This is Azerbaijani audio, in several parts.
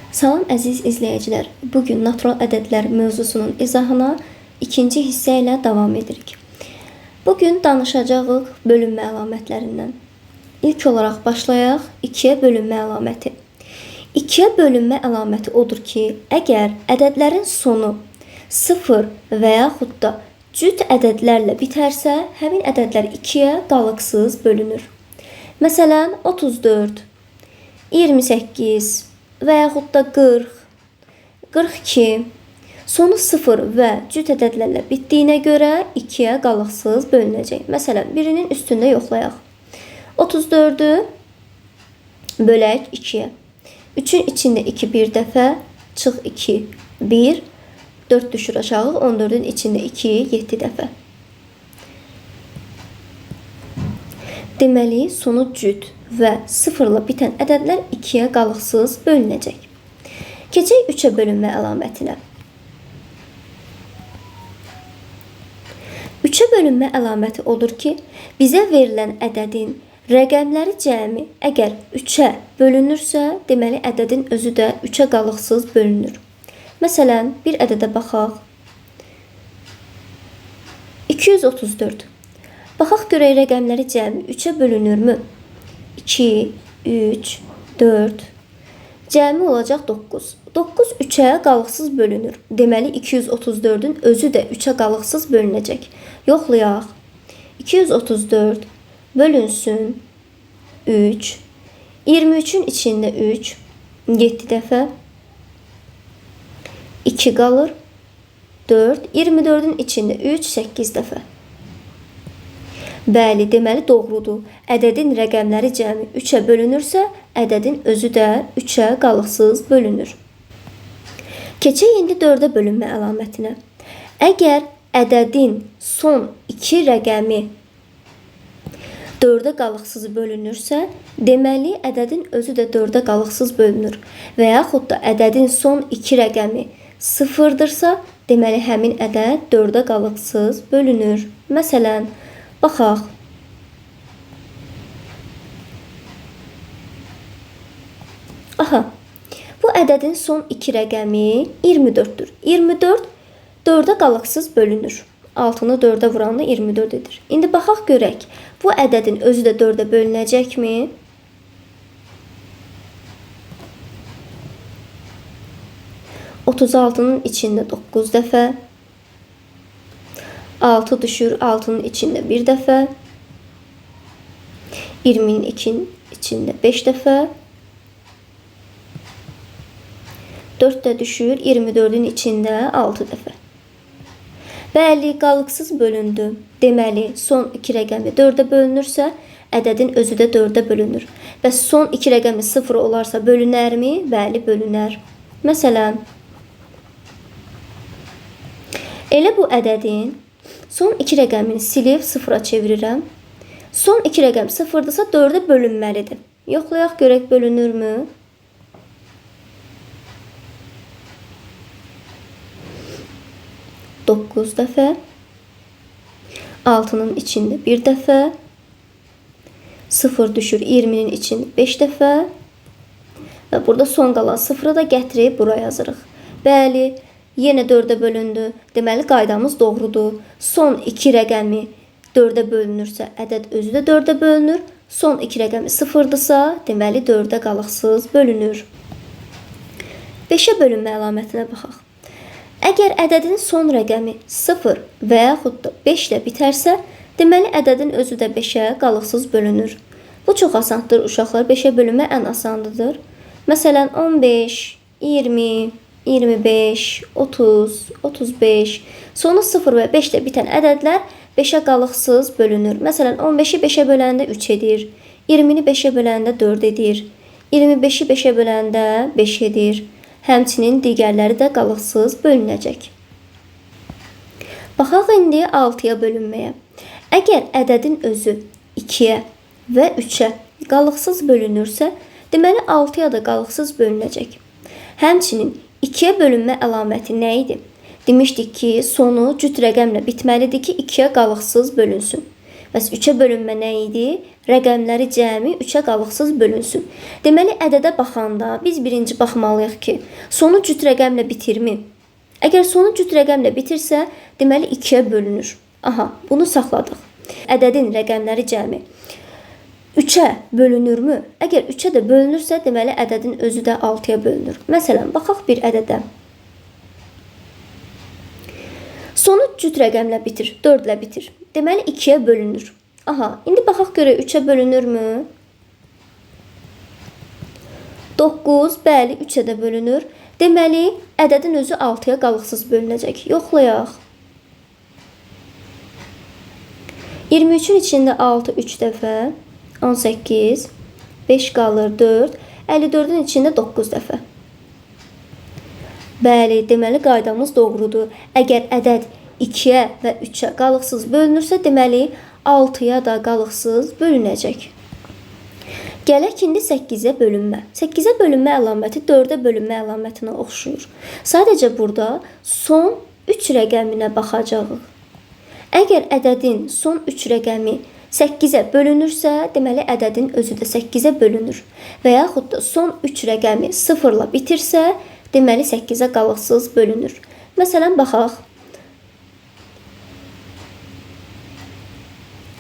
Salam əziz izləyicilər. Bugün natural ədədlər mövzusunun izahına ikinci hissə ilə davam edirik. Bugün danışacağıq bölünmə əlamətlərindən. İlk olaraq başlayaq 2-yə bölünmə əlaməti. 2-yə bölünmə əlaməti odur ki, əgər ədədlərin sonu 0 və yaxud da cüt ədədlərlə bitərsə, həmin ədədlər 2-yə qalıqsız bölünür. Məsələn, 34, 28 və yaxud da 40, 42, sonu 0 və cüt ədədlərlə bitdiyinə görə 2-yə qalıqsız bölünəcək. Məsələn, birinin üstündə yoxlayaq. 34-ü bölək 2-yə. 3-ün içində 2 bir dəfə, çıx 2, 1, 4 düşür aşağı, 14-ün içində 2, 7 dəfə. Deməli, sonu cüt və 0 ilə bitən ədədlər 2-yə qalıqsız bölünəcək. Keçək 3-ə bölünmə əlamətinə. 3-ə bölünmə əlaməti odur ki, bizə verilən ədədin rəqəmləri cəmi əgər 3-ə bölünürsə, deməli ədədin özü də 3-ə qalıqsız bölünür. Məsələn, bir ədədə baxaq. 234. Baxaq görək rəqəmləri cəmi 3-ə bölünürmü? 2, 3, 4. Cəmi olacaq 9. 9 3-ə qalıqsız bölünür. Deməli 234-ün özü də 3-ə qalıqsız bölünəcək. Yoxlayaq. 234 bölünsün 3. 23-ün içində 3, 7 dəfə. 2 qalır. 4. 24-ün içində 3, 8 dəfə. Bəli, deməli doğrudur. Ədədin rəqəmləri cəmi 3-ə bölünürsə, ədədin özü də 3-ə qalıqsız bölünür. Keçək indi 4-ə bölünmə əlamətinə. Əgər ədədin son 2 rəqəmi 4-ə qalıqsız bölünürsə, deməli ədədin özü də 4-ə qalıqsız bölünür. Və yaxud da ədədin son 2 rəqəmi 0-dırsa, deməli həmin ədəd 4-ə qalıqsız bölünür. Məsələn, baxaq. Aha, bu ədədin son 2 rəqəmi 24-dür. 24 4-ə qalıqsız bölünür. 6-nı 4-ə vuranda 24 edir. İndi baxaq görək, bu ədədin özü də 4-ə bölünəcəkmi? %36-nın içində 9 dəfə. 6 düşür 6-nın içində 1 dəfə. 20-nin içində 5 dəfə. 4 də düşür 24-ün içində 6 dəfə. Bəli, qalıqsız bölündü. Deməli, son 2 rəqəmi 4-ə bölünürsə, ədədin özü də 4-ə bölünür. Bəs son 2 rəqəmi 0 olarsa bölünərmi? Bəli, bölünər. Məsələn, elə bu ədədin son 2 rəqəmini silib 0-a çevirirəm. Son 2 rəqəm 0-dırsa 4-ə bölünməlidir. Yoxlayaq görək bölünürmü? 9 dəfə. 6-nın içində 1 dəfə. 0 düşür 20-nin içində 5 dəfə. Və burada son qalan 0-ı da gətirib bura yazırıq. Bəli, yenə 4-ə bölündü. Deməli, qaydamız doğrudur. Son 2 rəqəmi 4-ə bölünürsə, ədəd özü də 4-ə bölünür. Son 2 rəqəmi 0-dırsa, deməli 4-ə qalıqsız bölünür. 5-ə bölünmə əlamətinə baxaq. Əgər ədədin son rəqəmi 0 və yaxud da 5 ilə bitərsə, deməli ədədin özü də 5-ə qalıqsız bölünür. Bu çox asandır uşaqlar. 5-ə bölünmə ən asandıdır. Məsələn, 15, 20, 25, 30, 35, sonu 0 və 5 ilə bitən ədədlər 5-ə qalıqsız bölünür. Məsələn, 15-i 5-ə böləndə 3 edir, 20-ni 5-ə böləndə 4 edir, 25-i 5-ə böləndə 5 edir. Həmçinin digərləri də qalıqsız bölünəcək. Baxaq indi 6-ya bölünməyə. Əgər ədədin özü 2-yə və 3-ə qalıqsız bölünürsə, deməli 6-ya da qalıqsız bölünəcək. Həmçinin 2-yə bölünmə əlaməti nə idi? Demişdik ki, sonu cüt rəqəmlə bitməlidir ki, 2-yə qalıqsız bölünsün. Bəs 3-ə bölünmə nə idi? Rəqəmləri cəmi 3-ə qalıqsız bölünsün. Deməli, ədədə baxanda biz birinci baxmalıyıq ki, sonu cüt rəqəmlə bitirmi? Əgər sonu cüt rəqəmlə bitirsə, deməli 2-yə bölünür. Aha, bunu saxladıq. Ədədin rəqəmləri cəmi 3-ə bölünürmü? Əgər 3-ə də bölünürsə, deməli ədədin özü də 6-ya bölünür. Məsələn, baxaq bir ədədə. Sonu cüt rəqəmlə bitir, 4 ilə bitir. Deməli 2-yə bölünür. Aha, indi baxaq görək 3-ə bölünürmü? 9, bəli, 3-ə də bölünür. Deməli, ədədin özü 6-ya qalıqsız bölünəcək. Yoxlayaq. 23-ün içində 6 3 dəfə, 18, 5 qalır 4, 54-ün içində 9 dəfə. Bəli, deməli qaydamız doğrudur. Əgər ədəd 2-yə və 3-ə qalıqsız bölünürsə, deməli 6-ya da qalıqsız bölünəcək. Gələk indi 8-ə bölünmə. 8-ə bölünmə əlaməti 4-ə bölünmə əlamətinə oxşuyur. Sadəcə burada son 3 rəqəminə baxacağıq. Əgər ədədin son 3 rəqəmi 8-ə bölünürsə, deməli ədədin özü də 8-ə bölünür. Və yaxud da son 3 rəqəmi 0 ilə bitirsə, deməli 8-ə qalıqsız bölünür. Məsələn, baxaq.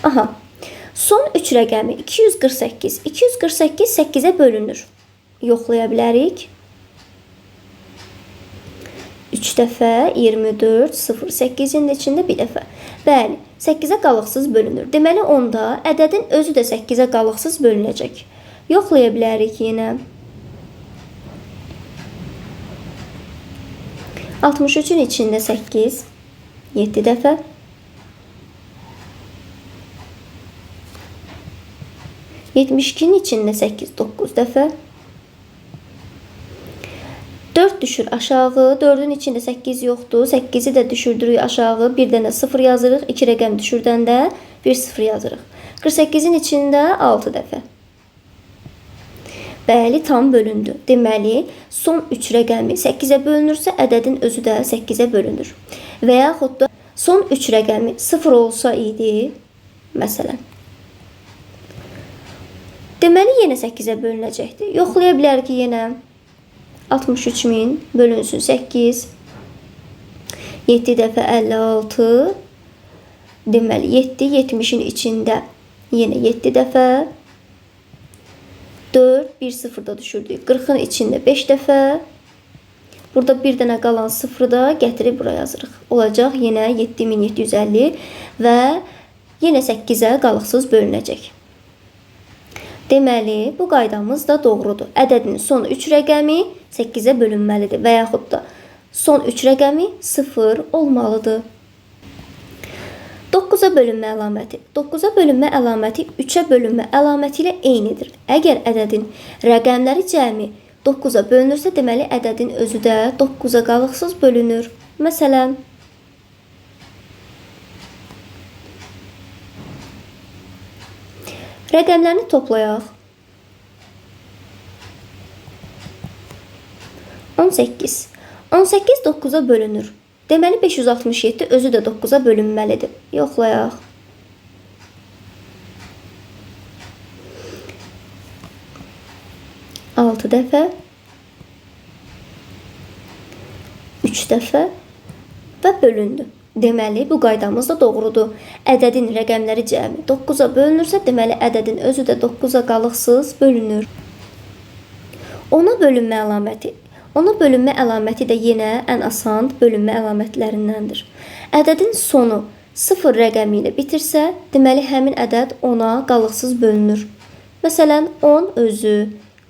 Aha, son 3 rəqəmi 248. 248 8-ə bölünür. Yoxlaya bilərik. 3 dəfə 24, 0, 8-in içində bir dəfə. Bəli, 8-ə qalıqsız bölünür. Deməli, onda ədədin özü də 8-ə qalıqsız bölünəcək. Yoxlaya bilərik yenə. 63-ün içində 8, 7 dəfə. 72-nin içində 8, 9 dəfə. 4 düşür aşağı, 4-ün içində 8 yoxdur. 8-i də düşürdürük aşağı, bir dənə 0 yazırıq. 2 rəqəm düşürdəndə 1 0 yazırıq. 48-in içində 6 dəfə. Bəli, tam bölündü. Deməli, son 3 rəqəmi 8-ə bölünürsə, ədədin özü də 8-ə bölünür. Və yaxud da son 3 rəqəmi 0 olsa idi, məsələn. Deməli, yenə 8-ə bölünəcəkdir. Yoxlaya bilər ki, yenə 63.000 bölünsün 8. 7 dəfə 56. Deməli, 7, 70-in içində yenə 7 dəfə. 4, 1 0 da düşürdük. 40-ın içində 5 dəfə. Burada bir dənə qalan 0 da gətirib buraya yazırıq. Olacaq yenə 7750 və yenə 8-ə qalıqsız bölünəcək. Deməli, bu qaydamız da doğrudur. Ədədin son 3 rəqəmi 8-ə bölünməlidir və yaxud da son 3 rəqəmi 0 olmalıdır. 9-a bölünmə əlaməti. 9-a bölünmə əlaməti 3-ə bölünmə əlaməti ilə eynidir. Əgər ədədin rəqəmləri cəmi 9-a bölünürsə, deməli ədədin özü də 9-a qalıqsız bölünür. Məsələn, rəqəmlərini toplayaq. 18. 18 9-a bölünür. Deməli 567 özü də 9-a bölünməlidir. Yoxlayaq. 6 dəfə, 3 dəfə və bölündü. Deməli, bu qaydamız da doğrudur. Ədədin rəqəmləri cəmi 9-a bölünürsə, deməli ədədin özü də 9-a qalıqsız bölünür. 10-a bölünmə əlaməti. 10-a bölünmə əlaməti də yenə ən asan bölünmə əlamətlərindəndir. Ədədin sonu 0 rəqəmi ilə bitirsə, deməli həmin ədəd 10-a qalıqsız bölünür. Məsələn, 10 özü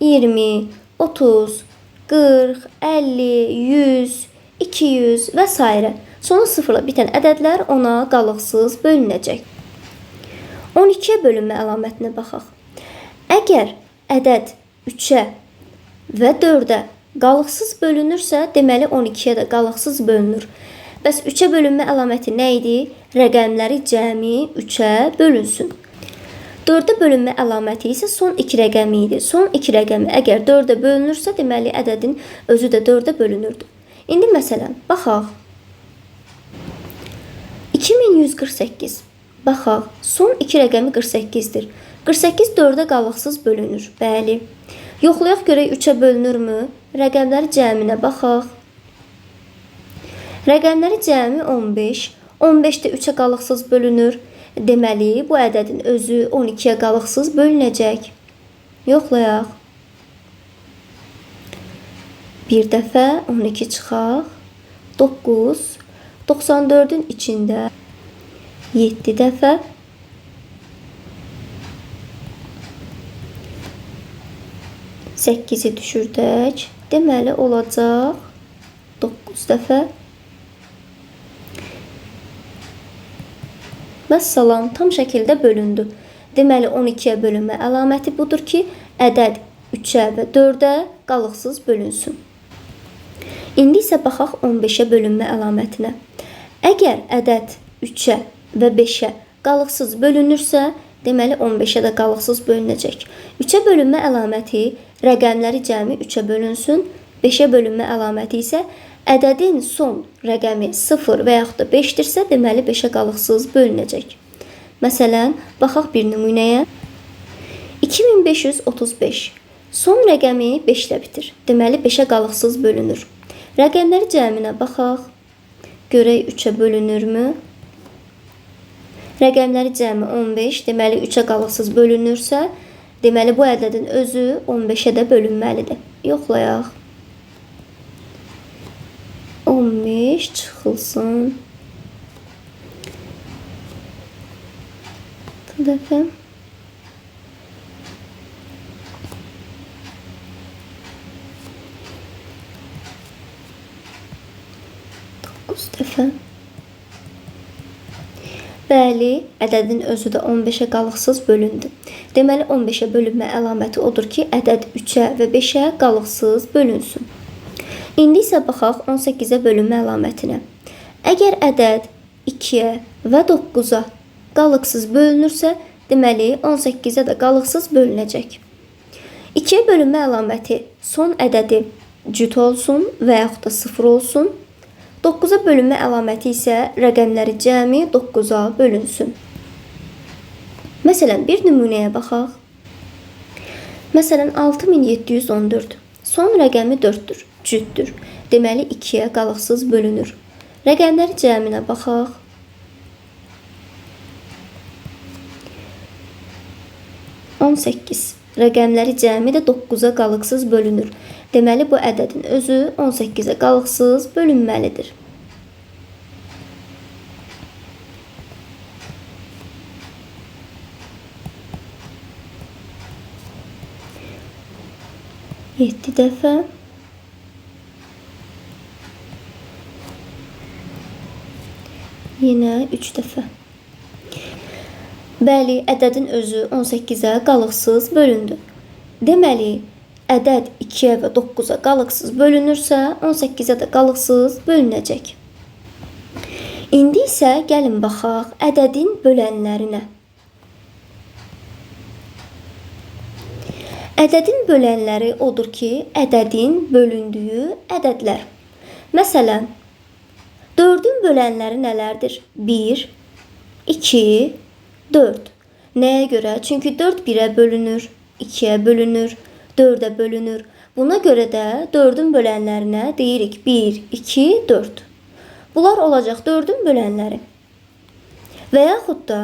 20, 30, 40, 50, 100, 200 və s. Sonu 0-la bitən ədədlər 10-a qalıqsız bölünəcək. 12-yə bölünmə əlamətinə baxaq. Əgər ədəd 3-ə və 4-ə qalıqsız bölünürsə, deməli 12-yə də qalıqsız bölünür. Bəs 3-ə bölünmə əlaməti nə idi? Rəqəmləri cəmi 3-ə bölünsün. 4-ə bölünmə əlaməti isə son 2 rəqəmi idi. Son 2 rəqəmi əgər 4-ə bölünürsə, deməli ədədin özü də 4-ə bölünürdü. İndi məsələn, baxaq. 2148. Baxaq, son 2 rəqəmi 48-dir. 48 4-ə qalıqsız bölünür. Bəli. Yoxlayaq görək 3-ə bölünürmü? Rəqəmləri cəminə baxaq. Rəqəmləri cəmi 15. 15 də 3-ə qalıqsız bölünür. Deməli, bu ədədin özü 12-yə qalıqsız bölünəcək. Yoxlayaq. Bir dəfə 12 çıxaq. 9. 94-ün içində 7 dəfə 8-i düşürdək. Deməli, olacaq 9 dəfə. Vəssalam, tam şəkildə bölündü. Deməli, 12-yə bölünmə əlaməti budur ki, ədəd 3-ə və 4-ə qalıqsız bölünsün. İndi isə baxaq 15-ə bölünmə əlamətinə. Əgər ədəd 3-ə və 5-ə qalıqsız bölünürsə, deməli 15-ə də qalıqsız bölünəcək. 3-ə bölünmə əlaməti rəqəmləri cəmi 3-ə bölünsün, 5-ə bölünmə əlaməti isə ədədin son rəqəmi 0 və yaxud da 5-dirsə, deməli 5-ə qalıqsız bölünəcək. Məsələn, baxaq bir nümunəyə. 2535. Son rəqəmi 5 ilə bitir. Deməli 5-ə qalıqsız bölünür. Rəqəmləri cəminə baxaq. Görək 3-ə bölünürmü? Rəqəmləri cəmi 15, deməli 3-ə qalıqsız bölünürsə, deməli bu ədədin özü 15-ə də bölünməlidir. Yoxlayaq. 15 çıxılsın. Bu dəfə. Dəfə. Bəli, ədədin özü də 15-ə qalıqsız bölündü. Deməli, 15-ə bölünmə əlaməti odur ki, ədəd 3-ə və 5-ə qalıqsız bölünsün. İndi isə baxaq 18-ə bölünmə əlamətinə. Əgər ədəd 2-ə və 9-a qalıqsız bölünürsə, deməli 18-ə də qalıqsız bölünəcək. 2-yə bölünmə əlaməti son ədədi cüt olsun və yaxud da 0 olsun. 9-a bölünmə əlaməti isə rəqəmləri cəmi 9-a bölünsün. Məsələn, bir nümunəyə baxaq. Məsələn, 6714. Son rəqəmi 4-dür, cütdür. Deməli, 2-yə qalıqsız bölünür. Rəqəmləri cəminə baxaq. Rəqəmləri cəmi də 9-a qalıqsız bölünür. Deməli, bu ədədin özü 18-ə qalıqsız bölünməlidir. Yeddi dəfə. Yenə 3 dəfə. Bəli, ədədin özü 18-ə qalıqsız bölündü. Deməli, ədəd 2-yə və 9-a qalıqsız bölünürsə, 18-ə də qalıqsız bölünəcək. İndi isə gəlin baxaq ədədin bölənlərinə. Ədədin bölənləri odur ki, ədədin bölündüyü ədədlər. Məsələn, 4-ün bölənləri nələrdir? 1, 2, 4. Nəyə görə? Çünki 4 1-ə bölünür, 2-yə bölünür, 4-ə bölünür. Buna görə də 4-ün bölənlərinə deyirik 1, 2, 4. Bunlar olacaq 4-ün bölənləri. Və yaxud da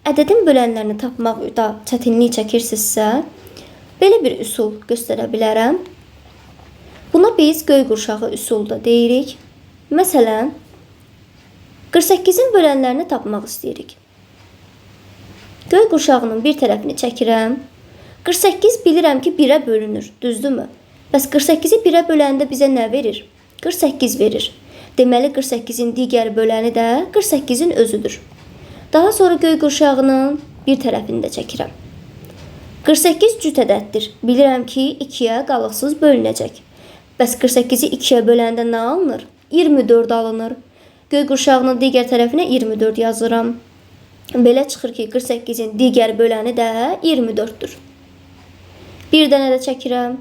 ədədin bölənlərini tapmaqda çətinlik çəkirsinizsə, belə bir üsul göstərə bilərəm. Buna biz göy qurşağı üsulu da deyirik. Məsələn, 48-in bölənlərini tapmaq istəyirik. Göy qurşağının bir tərəfini çəkirəm. 48 bilirəm ki, 1-ə bölünür, düzdürmü? Bəs 48-i 1-ə böləndə bizə nə verir? 48 verir. Deməli, 48-in digər böləni də 48-in özüdür. Daha sonra göy qurşağının bir tərəfini də çəkirəm. 48 cüt ədəddir. Bilirəm ki, 2-yə qalıqsız bölünəcək. Bəs 48-i 2-yə böləndə nə alınır? 24 alınır. Göy qurşağının digər tərəfinə 24 yazıram. Belə çıxır ki, 48-in digər böləni də 24-dür. Bir dənə də çəkirəm.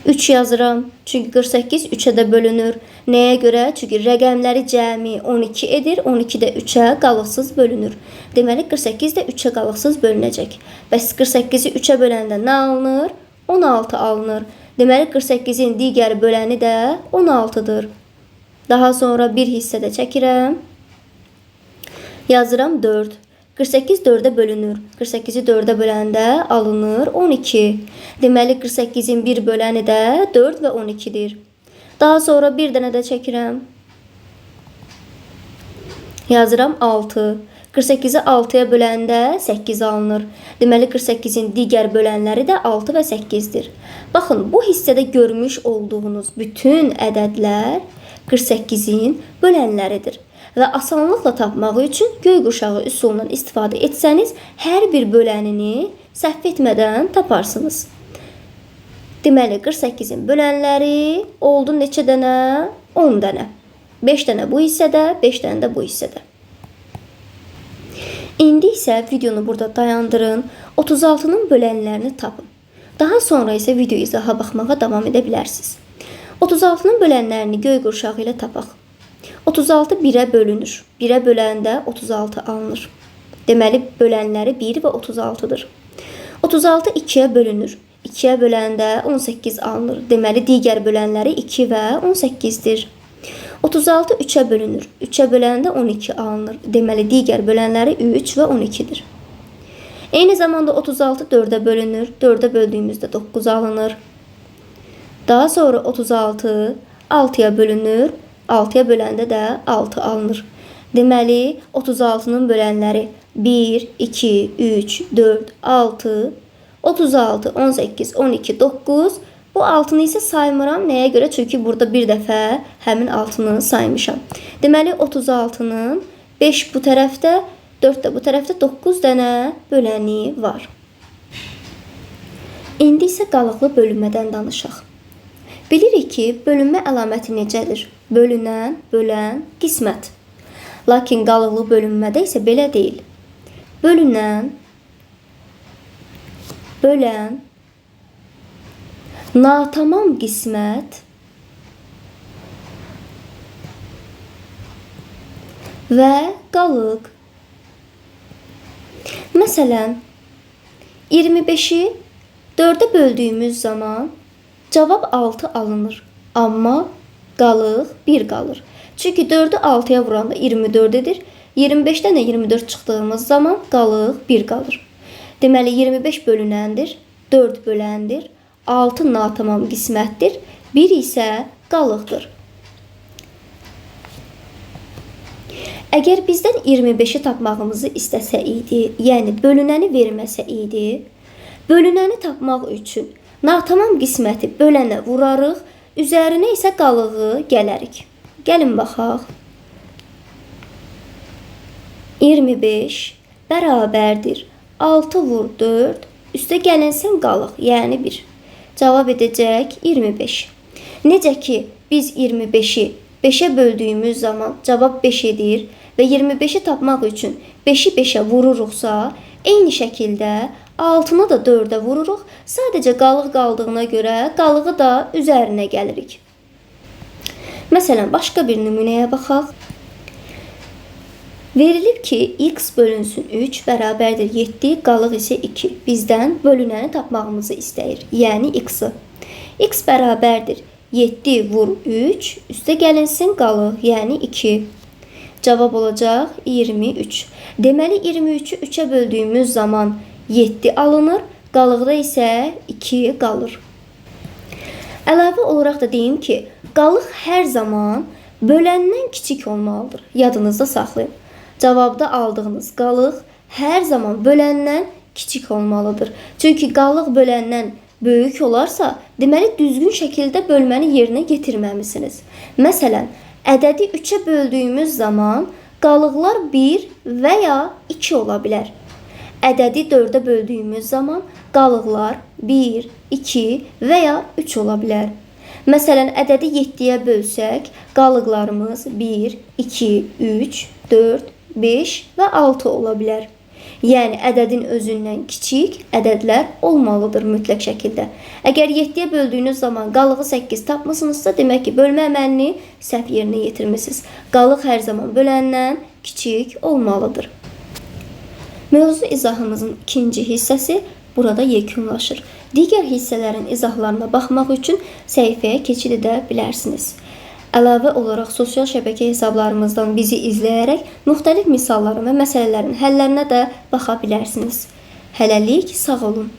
3 yazıram. Çünki 48 3-ə də bölünür. Nəyə görə? Çünki rəqəmləri cəmi 12 edir. 12 də 3-ə qalıqsız bölünür. Deməli 48 də 3-ə qalıqsız bölünəcək. Bəs 48-i 3-ə böləndə nə alınır? 16 alınır. Deməli 48-in digər böləni də 16-dır. Daha sonra bir hissədə çəkirəm. Yazıram 4. 48 4-ə bölünür. 48-i 4-ə böləndə alınır 12. Deməli 48-in bir böləni də 4 və 12-dir. Daha sonra bir dənə də çəkirəm. Yazıram 6. 48-i 6-ya böləndə 8 alınır. Deməli 48-in digər bölənləri də 6 və 8-dir. Baxın, bu hissədə görmüş olduğunuz bütün ədədlər 48-in bölənləridir. Və asanlıqla tapmaq üçün göy qurşağı üsulundan istifadə etsəniz, hər bir bölənini səhv etmədən taparsınız. Deməli, 48-in bölənləri oldu neçə dənə? 10 dənə. 5 dənə bu hissədə, 5 dənə də bu hissədə. İndi isə videonu burada dayandırın, 36-nın bölənlərini tapın. Daha sonra isə video izaha baxmağa davam edə bilərsiniz. 36-nın bölənlərini göy qurşağı ilə tapaq. 36 1-ə bölünür. 1-ə böləndə 36 alınır. Deməli, bölənləri 1 və 36-dır. 36 2-yə bölünür. 2-yə böləndə 18 alınır. Deməli, digər bölənləri 2 və 18-dir. 36 3-ə bölünür. 3-ə böləndə 12 alınır. Deməli, digər bölənləri 3 və 12-dir. Eyni zamanda 36 4-ə bölünür. 4-ə böldüyümüzdə 9 alınır. Daha sonra 36 6-ya bölünür. 6-ya böləndə də 6 alınır. Deməli, 36-nın bölənləri 1, 2, 3, 4, 6, 36, 18, 12, 9. Bu 6-nı isə saymıram. Nəyə görə? Çünki burada bir dəfə həmin 6-nı saymışam. Deməli, 36-nın 5 bu tərəfdə, 4 də bu tərəfdə 9 dənə böləni var. İndi isə qalıqlı bölünmədən danışaq. Bilirik ki, bölünmə əlaməti necədir? Bölünən, bölən, qismət. Lakin qalıqlı bölünmədə isə belə deyil. Bölünən, bölən, natamam qismət və qalıq. Məsələn, 25-i 4-ə böldüyümüz zaman cavab 6 alınır. Amma qalıq 1 qalır. Çünki 4-ü 6-ya vuranda 24 edir. 25-dən də 24 çıxdığımız zaman qalıq 1 qalır. Deməli, 25 bölünəndir, 4 böləndir, 6 natamam qismətdir, 1 isə qalıqdır. Əgər bizdən 25-i tapmağımızı istəsə idi, yəni bölünəni verməsə idi, bölünəni tapmaq üçün natamam qisməti bölənə vurarıq, üzərinə isə qalığı gələrik. Gəlin baxaq. 25 bərabərdir 6 vur 4, üstə gəlinsin qalıq, yəni 1. Cavab edəcək 25. Necə ki, biz 25-i 5-ə böldüyümüz zaman cavab 5 edir və 25-i tapmaq üçün 5-i 5-ə vururuqsa, eyni şəkildə 6-nı da 4-ə vururuq. Sadəcə qalıq qaldığına görə qalığı da üzərinə gəlirik. Məsələn, başqa bir nümunəyə baxaq. Verilib ki, x bölünsün 3 bərabərdir 7, qalıq isə 2. Bizdən bölünəni tapmağımızı istəyir, yəni x-ı. X bərabərdir 7 vur 3, üstə gəlinsin qalıq, yəni 2. Cavab olacaq 23. Deməli, 23-ü 3-ə böldüyümüz zaman 7 alınır, qalıqda isə 2 qalır. Əlavə olaraq da deyim ki, qalıq hər zaman böləndən kiçik olmalıdır. Yadınızda saxlayın. Cavabda aldığınız qalıq hər zaman böləndən kiçik olmalıdır. Çünki qalıq böləndən böyük olarsa, deməli düzgün şəkildə bölməni yerinə yetirməmisiniz. Məsələn, ədədi 3-ə böldüyümüz zaman qalıqlar 1 və ya 2 ola bilər. Ədədi 4-ə böldüyümüz zaman qalıqlar 1, 2 və ya 3 ola bilər. Məsələn, ədədi 7-yə bölsək, qalıqlarımız 1, 2, 3, 4, 5 və 6 ola bilər. Yəni ədədin özündən kiçik ədədlər olmalıdır mütləq şəkildə. Əgər 7-yə böldüyünüz zaman qalığı 8 tapmısınızsa, demək ki, bölmə əməlini səhv yerinə yetirmisiniz. Qalıq hər zaman böləndən kiçik olmalıdır. Mövzu izahımızın ikinci hissəsi burada yekunlaşır. Digər hissələrin izahlarına baxmaq üçün səhifəyə keçid edə bilərsiniz. Əlavə olaraq sosial şəbəkə hesablarımızdan bizi izləyərək müxtəlif misalların və məsələlərin həllərinə də baxa bilərsiniz. Hələlik sağ olun.